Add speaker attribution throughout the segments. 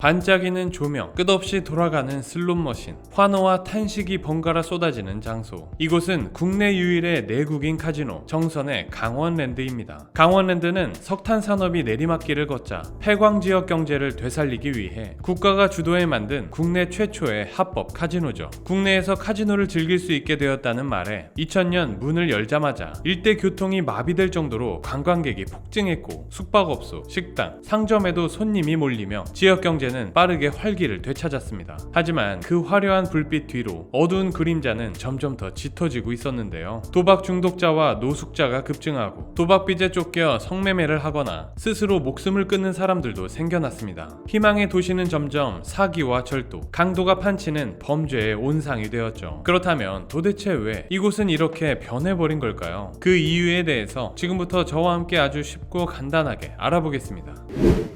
Speaker 1: 반짝이는 조명, 끝없이 돌아가는 슬롯머신, 환호와 탄식이 번갈아 쏟아지는 장소. 이곳은 국내 유일의 내국인 카지노, 정선의 강원랜드입니다. 강원랜드는 석탄 산업이 내리막길을 걷자 폐광 지역 경제를 되살리기 위해 국가가 주도해 만든 국내 최초의 합법 카지노죠. 국내에서 카지노를 즐길 수 있게 되었다는 말에 2000년 문을 열자마자 일대 교통이 마비될 정도로 관광객이 폭증했고 숙박업소, 식당, 상점에도 손님이 몰리며 지역 경제는 빠르게 활기를 되찾았습니다. 하지만 그 화려한 불빛 뒤로 어두운 그림자는 점점 더 짙어지고 있었는데요. 도박 중독자와 노숙자가 급증하고 도박빚에 쫓겨 성매매를 하거나 스스로 목숨을 끊는 사람들도 생겨났습니다. 희망의 도시는 점점 사기와 절도, 강도가 판치는 범죄의 온상이 되었죠. 그렇다면 도대체 왜 이곳은 이렇게 변해버린 걸까요? 그 이유에 대해서 지금부터 저와 함께 아주 쉽고 간단하게 알아보겠습니다.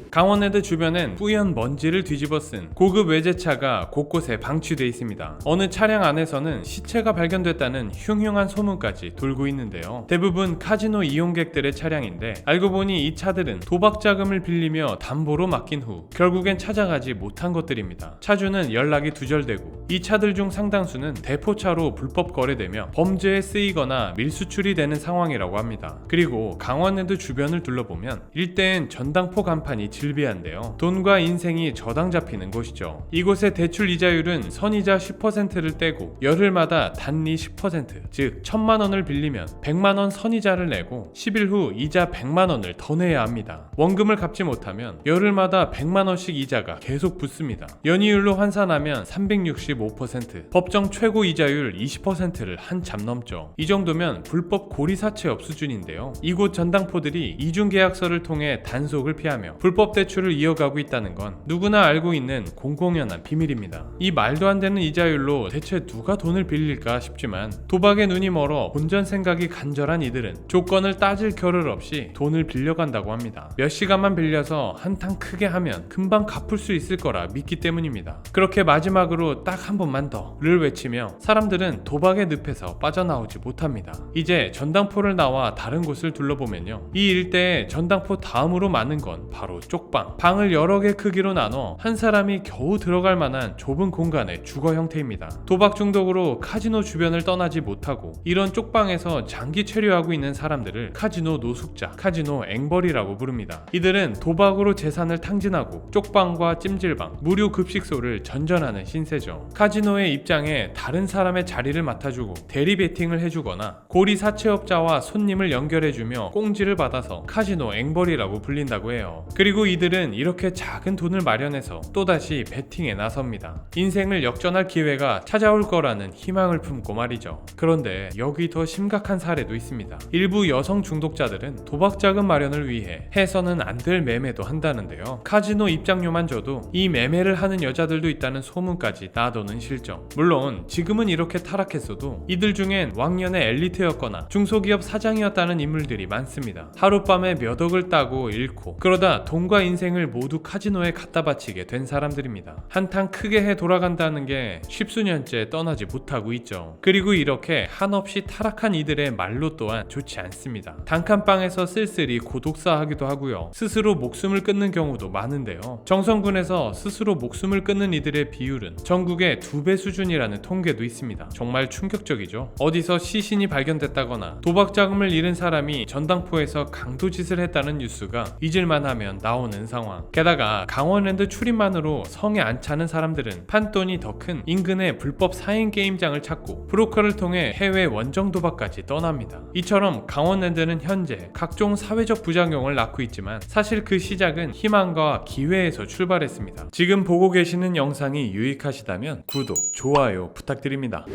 Speaker 1: 강원랜드 주변엔 뿌연 먼지를 뒤집어 쓴 고급 외제차가 곳곳에 방치되어 있습니다. 어느 차량 안에서는 시체가 발견됐다는 흉흉한 소문까지 돌고 있는데요. 대부분 카지노 이용객들의 차량인데 알고 보니 이 차들은 도박 자금을 빌리며 담보로 맡긴 후 결국엔 찾아가지 못한 것들입니다. 차주는 연락이 두절되고 이 차들 중 상당수는 대포차로 불법 거래되며 범죄에 쓰이거나 밀수출이 되는 상황이라고 합니다. 그리고 강원랜드 주변을 둘러보면 일대엔 전당포 간판이 질비한데요. 돈과 인생이 저당 잡히는 곳이죠. 이곳의 대출 이자율은 선이자 10%를 떼고 열흘마다 단리 10%, 즉 1000만원을 빌리면 100만원 선이자를 내고 10일 후 이자 100만원을 더 내야 합니다. 원금을 갚지 못하면 열흘마다 100만원씩 이자가 계속 붙습니다. 연이율로 환산하면 365%, 법정 최고 이자율 20%를 한참 넘죠. 이 정도면 불법 고리사채업 수준인데요. 이곳 전당포들이 이중계약서를 통해 단속을 피하며 불법 대출을 이어가고 있다는 건 누구나 알고 있는 공공연한 비밀입니다. 이 말도 안 되는 이자율로 대체 누가 돈을 빌릴까 싶지만 도박에 눈이 멀어 본전 생각이 간절한 이들은 조건을 따질 겨를 없이 돈을 빌려간다고 합니다. 몇 시간만 빌려서 한탕 크게 하면 금방 갚을 수 있을 거라 믿기 때문입니다. 그렇게 마지막으로 딱 한 번만 더를 외치며 사람들은 도박의 늪에서 빠져나오지 못합니다. 이제 전당포를 나와 다른 곳을 둘러보면요. 이 일대에 전당포 다음으로 많은 건 바로 쪽방. 방을 여러 개 크기로 나눠 한 사람이 겨우 들어갈 만한 좁은 공간의 주거 형태입니다. 도박 중독으로 카지노 주변을 떠나지 못하고 이런 쪽방에서 장기 체류하고 있는 사람들을 카지노 노숙자, 카지노 앵벌이라고 부릅니다. 이들은 도박으로 재산을 탕진하고 쪽방과 찜질방, 무료 급식소를 전전하는 신세죠. 카지노의 입장에 다른 사람의 자리를 맡아주고 대리 베팅을 해주거나 고리 사채업자와 손님을 연결해주며 꽁지를 받아서 카지노 앵벌이라고 불린다고 해요. 그리고 이들은 이렇게 작은 돈을 마련해서 또다시 베팅에 나섭니다. 인생을 역전할 기회가 찾아올 거라는 희망을 품고 말이죠. 그런데 여기 더 심각한 사례도 있습니다. 일부 여성 중독자들은 도박 자금 마련을 위해 해서는 안 될 매매도 한다는데요. 카지노 입장료만 줘도 이 매매를 하는 여자들도 있다는 소문까지 나도는 실정. 물론 지금은 이렇게 타락했어도 이들 중엔 왕년의 엘리트였거나 중소기업 사장이었다는 인물들이 많습니다. 하룻밤에 몇 억을 따고 잃고 그러다 돈과 인생을 모두 카지노에 갖다 바치게 된 사람들입니다. 한탕 크게 해 돌아간다는 게 십수년째 떠나지 못하고 있죠. 그리고 이렇게 한없이 타락한 이들의 말로 또한 좋지 않습니다. 단칸방에서 쓸쓸히 고독사하기도 하고요. 스스로 목숨을 끊는 경우도 많은데요. 정선군에서 스스로 목숨을 끊는 이들의 비율은 전국의 2배 수준이라는 통계도 있습니다. 정말 충격적이죠. 어디서 시신이 발견됐다거나 도박 자금을 잃은 사람이 전당포에서 강도짓을 했다는 뉴스가 잊을만 하면 나오는 상황. 게다가 강원랜드 출입만으로 성에 안 차는 사람들은 판돈이 더 큰 인근의 불법 사행 게임장을 찾고 브로커를 통해 해외 원정 도박까지 떠납니다. 이처럼 강원랜드는 현재 각종 사회적 부작용을 낳고 있지만 사실 그 시작은 희망과 기회에서 출발했습니다. 지금 보고 계시는 영상이 유익하시다면 구독, 좋아요 부탁드립니다.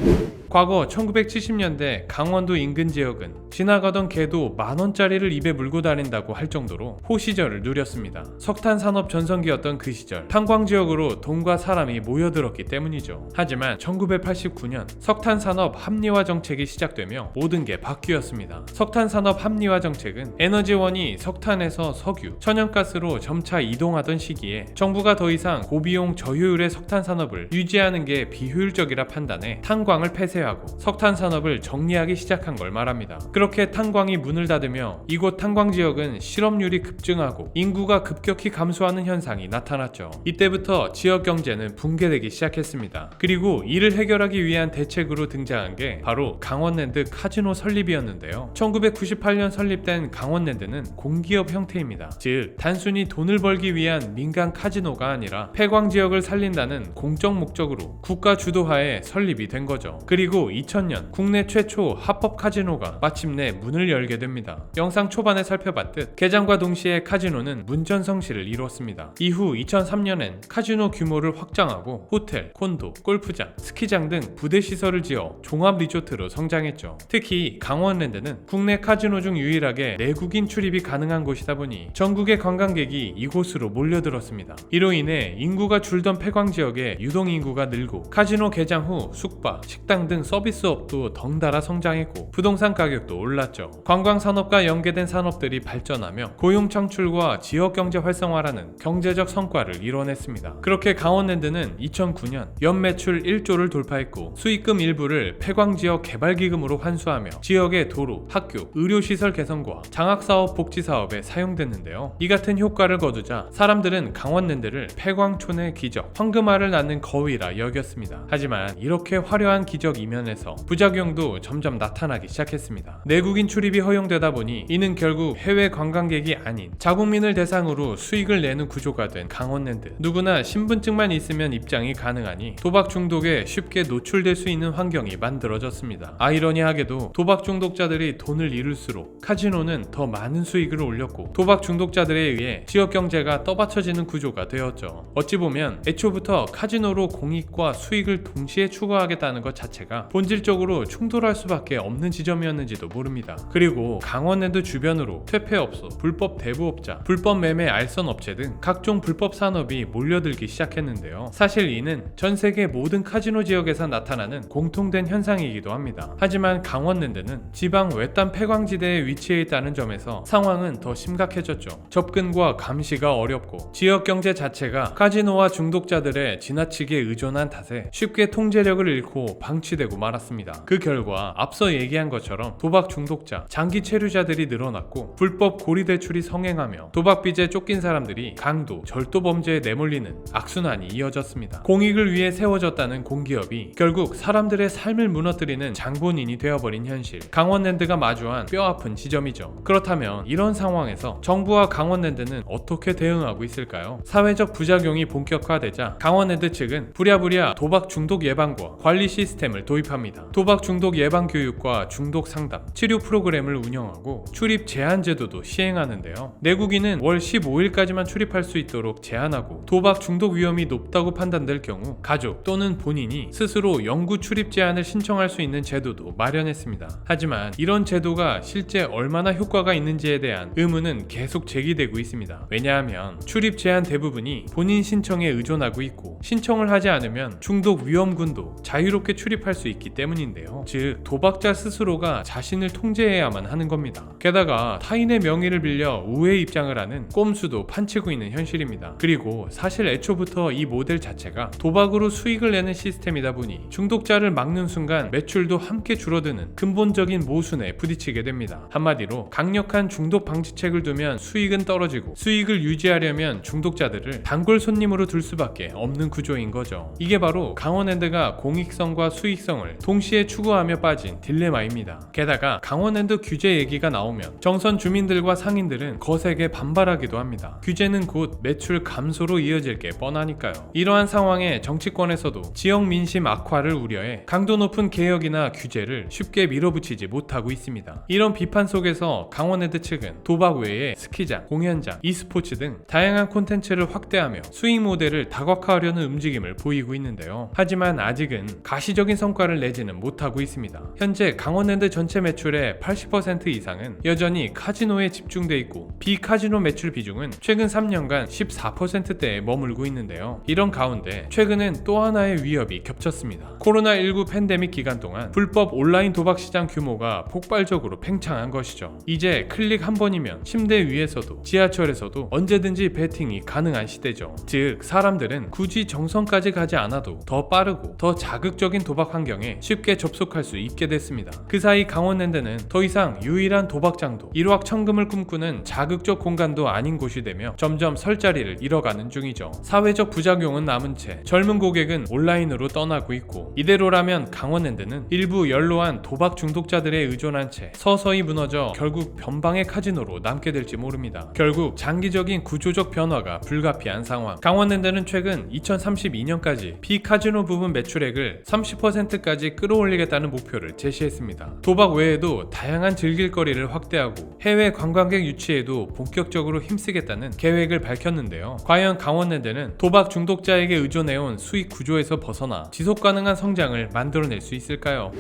Speaker 1: 과거 1970년대 강원도 인근 지역은 지나가던 개도 만원짜리를 입에 물고 다닌다고 할 정도로 호시절을 누렸습니다. 석탄 산업 전성기였던 그 시절 탄광 지역으로 돈과 사람이 모여들었기 때문이죠. 하지만 1989년 석탄 산업 합리화 정책이 시작되며 모든 게 바뀌었습니다. 석탄 산업 합리화 정책은 에너지원이 석탄에서 석유, 천연가스로 점차 이동하던 시기에 정부가 더 이상 고비용 저효율의 석탄 산업을 유지하는 게 비효율적이라 판단해 탄광을 폐쇄하고 석탄 산업을 정리하기 시작한 걸 말합니다. 그렇게 탄광이 문을 닫으며 이곳 탄광 지역은 실업률이 급증하고 인구가 급격히 감소하는 현상이 나타났죠. 이때부터 지역 경제는 붕괴되기 시작했습니다. 그리고 이를 해결하기 위한 대책으로 등장한 게 바로 강원랜드 카지노 설립이었는데요. 1998년 설립된 강원랜드는 공기업 형태입니다. 즉 단순히 돈을 벌기 위한 민간 카지노가 아니라 폐광 지역을 살린다는 공적 목적으로 국가 주도하에 설립이 된 거죠. 그리고 2000년 국내 최초 합법 카지노가 마침내 문을 열게 됩니다. 영상 초반에 살펴봤듯 개장과 동시에 카지노는 문전성시를 이루었습니다. 이후 2003년엔 카지노 규모를 확장하고 호텔, 콘도, 골프장, 스키장 등 부대 시설을 지어 종합 리조트로 성장했죠. 특히 강원랜드는 국내 카지노 중 유일하게 내국인 출입이 가능한 곳이다 보니 전국의 관광객이 이곳으로 몰려들었습니다. 이로 인해 인구가 줄던 폐광 지역에 유동 인구가 늘고 카지노 개장 후 숙박, 식당 등 서비스업도 덩달아 성장했고 부동산 가격도 올랐죠. 관광 산업과 연계된 산업들이 발전하며 고용 창출과 지역 경제 활성화라는 경제적 성과를 이뤄냈습니다. 그렇게 강원랜드는 2009년 연 매출 1조를 돌파했고 수익금 일부를 폐광 지역 개발 기금으로 환수하며 지역의 도로, 학교, 의료시설 개선과 장학사업, 복지사업에 사용됐는데요. 이 같은 효과를 거두자 사람들은 강원랜드를 폐광촌의 기적, 황금알을 낳는 거위라 여겼습니다. 하지만 이렇게 화려한 기적 이면에서 부작용도 점점 나타나기 시작했습니다. 내국인 출입이 허용되다 보니 이는 결국 해외 관광객이 아닌 자국민을 대상으로 수익을 내는 구조가 된 강원랜드. 누구나 신분증만 있으면 입장이 가능하니 도박 중독에 쉽게 노출될 수 있는 환경이 만들어졌습니다. 아이러니하게도 도박 중독자들이 돈을 잃을수록 카지노는 더 많은 수익을 올렸고 도박 중독자들에 의해 지역 경제가 떠받쳐지는 구조가 되었죠. 어찌 보면 애초부터 카지노로 공익과 수익을 동시에 추구하겠다는 것 자체가 본질적으로 충돌할 수밖에 없는 지점이었는지도 모릅니다. 그리고 강원랜드 주변으로 퇴폐업소, 불법 대부업자, 불법 매매 알선 업체 등 각종 불법 산업이 몰려들기 시작했는데요. 사실 이는 전 세계 모든 카지노 지역에서 나타나는 공통된 현상이기도 합니다. 하지만 강원랜드는 지방 외딴 폐광지대에 위치해 있다는 점에서 상황은 더 심각해졌죠. 접근과 감시가 어렵고 지역 경제 자체가 카지노와 중독자들의 지나치게 의존한 탓에 쉽게 통제력을 잃고 방치되고 말았습니다. 그 결과 앞서 얘기한 것처럼 도박 중독자, 장기 체류자들이 늘어났고 불법 고리 대출이 성행하며 도박 빚에 쫓긴 사람들이 강도, 절도 범죄에 내몰리는 악순환이 이어졌습니다. 공익을 위해 세워졌다는 공기업이 결국 사람들의 삶을 무너뜨리는 장본인이 되어버린 현실. 강원랜드가 마주한 뼈아픈 지점이죠. 그렇다면 이런 상황에서 정부와 강원랜드는 어떻게 대응하고 있을까요? 사회적 부작용이 본격화되자 강원랜드 측은 부랴부랴 도박 중독 예방과 관리 시스템을 도입합니다. 도박 중독 예방 교육과 중독 상담, 치료 프로그램을 운영하고 출입 제한 제도도 시행하는데요. 내국인은 월 15일까지만 출입할 수 있도록 제한하고 도박 중독 위험이 높다고 판단될 경우 가족 또는 본인이 스스로 영구 출입 제한을 신청할 수 있는 제도도 마련했습니다. 하지만 이런 제도가 실제 얼마나 효과가 있는지에 대한 의문은 계속 제기되고 있습니다. 왜냐하면 출입 제한 대부분이 본인 신청에 의존하고 있고 신청을 하지 않으면 중독 위험군도 자유롭게 출입할 수 있기 때문인데요. 즉 도박자 스스로가 자신을 통제해야만 하는 겁니다. 게다가 타인의 명의를 빌려 우회 입장을 하는 꼼수도 판치고 있는 현실입니다. 그리고 사실 애초부터 이 모델 자체가 도박으로 수익을 내는 시스템이다 보니 중독자를 막는 순간 매출도 함께 줄어드는 근본적인 모순에 부딪히게 됩니다. 한마디로 강력한 중독 방지책을 두면 수익은 떨어지고 수익을 유지하려면 중독자들을 단골 손님으로 둘 수밖에 없는 구조인 거죠. 이게 바로 강원랜드가 공익성과 수익성을 동시에 추구하며 빠진 딜레마입니다. 게다가 강원랜드 규제 얘기가 나오면 정선 주민들과 상인들은 거세게 반발하기도 합니다. 규제는 곧 매출 감소로 이어질 게 뻔하니까요. 이러한 상황에 정치권에서도 지역 민심 악화를 우려해 강도 높은 개혁이나 규제를 쉽게 밀어붙이지 못하고 있습니다. 이런 비판 속에서 강원랜드 측은 도박 외에 스키장, 공연장, e스포츠 등 다양한 콘텐츠를 확대하며 수익 모델을 다각화하려는 움직임을 보이고 있는데요. 하지만 아직은 가시적인 성과를 내지는 못하고 있습니다. 현재 강원랜드 전체 매출의 80% 이상은 여전히 카지노에 집중돼 있고 비카지노 매출 비중은 최근 3년간 14%대에 머물고 있는데요. 이런 가운데 최근엔 또 하나의 위협이 겹쳤습니다. 코로나19 팬데믹 기간 동안 불법 온라인 도박 시장 규모가 폭발적으로 팽창한 것이죠. 이제 클릭 한 번이면 침대 위에서도 지하철에서도 언제든지 베팅이 가능한 시대죠. 즉 사람들은 굳이 정성까지 가지 않아도 더 빠르고 더 자극적인 도박 환경에 쉽게 접속할 수 있게 됐습니다. 그 사이 강원랜드는 더 이상 유일한 도박장도 일확천금을 꿈꾸는 자극적 공간도 아닌 넓은 곳이 되며 점점 설 자리를 잃어가는 중이죠. 사회적 부작용은 남은 채 젊은 고객은 온라인으로 떠나고 있고, 이대로라면 강원랜드는 일부 연로한 도박 중독자들에 의존한 채 서서히 무너져 결국 변방의 카지노로 남게 될지 모릅니다. 결국 장기적인 구조적 변화가 불가피한 상황. 강원랜드는 최근 2032년까지 비카지노 부분 매출액을 30%까지 끌어올리겠다는 목표를 제시했습니다. 도박 외에도 다양한 즐길거리를 확대하고 해외 관광객 유치에도 본격적으로 힘쓰겠다는 계획을 밝혔는데요. 과연 강원랜드는 도박 중독자에게 의존해온 수익 구조에서 벗어나 지속 가능한 성장을 만들어낼 수 있을까요?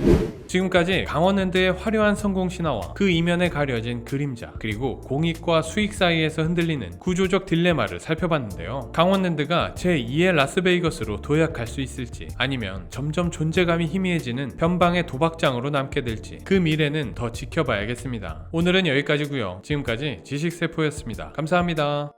Speaker 1: 지금까지 강원랜드의 화려한 성공 신화와 그 이면에 가려진 그림자, 그리고 공익과 수익 사이에서 흔들리는 구조적 딜레마를 살펴봤는데요. 강원랜드가 제2의 라스베이거스로 도약할 수 있을지, 아니면 점점 존재감이 희미해지는 변방의 도박장으로 남게 될지, 그 미래는 더 지켜봐야겠습니다. 오늘은 여기까지고요. 지금까지 지식세포였습니다. 감사합니다.